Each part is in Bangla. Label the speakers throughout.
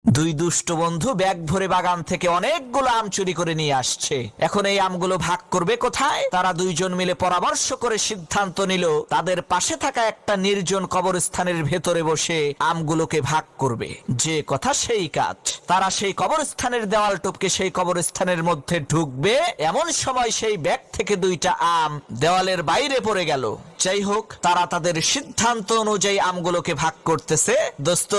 Speaker 1: দুই দুষ্ট বন্ধু ব্যাগ ভরে বাগান থেকে অনেকগুলো আম চুরি করে নিয়ে আসছে। এখন এই আমগুলো ভাগ করবে কোথায়? তারা দুইজন মিলে পরামর্শ করে সিদ্ধান্ত নিল তাদের পাশে থাকা একটা নির্জন কবরস্থানের ভেতরে বসে আমগুলোকে ভাগ করবে। যে কথা সেই কাজ। তারা সেই কবরস্থানের দেওয়াল টপকে সেই কবরস্থানের মধ্যে ঢুকবে, এমন সময় সেই ব্যাগ থেকে দুইটা আম দেওয়ালের বাইরে পড়ে গেল। যাই হোক, তারা তাদের সিদ্ধান্ত অনুযায়ী আমগুলোকে ভাগ করতেছে। দোস্ত,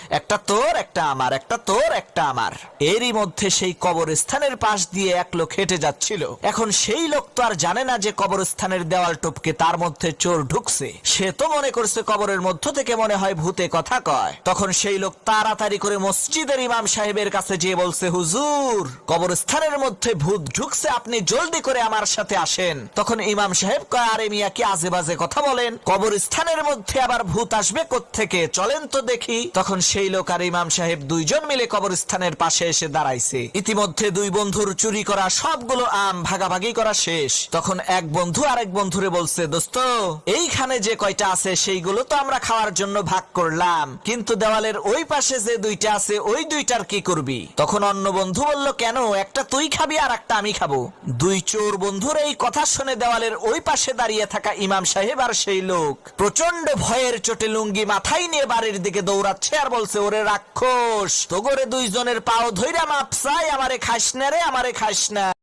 Speaker 1: একটা তোর একটা আমার, একটা তোর একটা আমার। এরই মধ্যে সেই কবরস্থানের পাশ দিয়ে এক লোক হেঁটে যাচ্ছিল। এখন সেই লোক তো আর জানে না যে কবরস্থানের দেওয়াল টপকে তার মধ্যে চোর ঢুকছে। সে তো মনে করছে কবরের মধ্য থেকে মনে হয় ভূতে কথা কয়। তখন সেই লোক তাড়াতাড়ি করে মসজিদের ইমাম সাহেবের কাছে যেয়ে বলছে, হুজুর, কবরস্থানের মধ্যে ভূত ঢুকছে, আপনি জলদি করে আমার সাথে আসেন। তখন ইমাম সাহেব কয়, আরে মিয়া, কি আজে বাজে কথা বলেন, কবরস্থানের মধ্যে আবার ভূত আসবে কোত্থেকে, চলেন তো দেখি। তখন সেই লোক আর ইমাম সাহেব দুইজন মিলে কবরস্থানের পাশে এসে দাঁড়াইছে। ইতিমধ্যে দুই বন্ধুর চুরি করা সবগুলো আম ভাগাভাগি করা শেষ। তখন এক বন্ধু আরেক বন্ধুরে বলছে, দোস্ত, এইখানে যে কয়টা আছে সেইগুলো তো আমরা খাওয়ার জন্য ভাগ করলাম, কিন্তু দেওয়ালের ওই পাশে যে দুইটা আছে ওই দুইটার কি করবি? তখন অন্য বন্ধু বলল, কেন, একটা তুই খাবি আর একটা আমি খাবো। দুই চোর বন্ধুর এই কথা শুনে দেওয়ালের ওই পাশে দাঁড়িয়ে থাকা ইমাম সাহেব আর সেই লোক প্রচন্ড ভয়ের চোটে লুঙ্গি মাথায় নিয়ে বাড়ির দিকে দৌড়াচ্ছে আর বলছে, ওরে রাক্ষস, তোগরে দুইজনের পাও ধইরা মাপ চাই, আমারে খাস না রে, আমারে খাস না।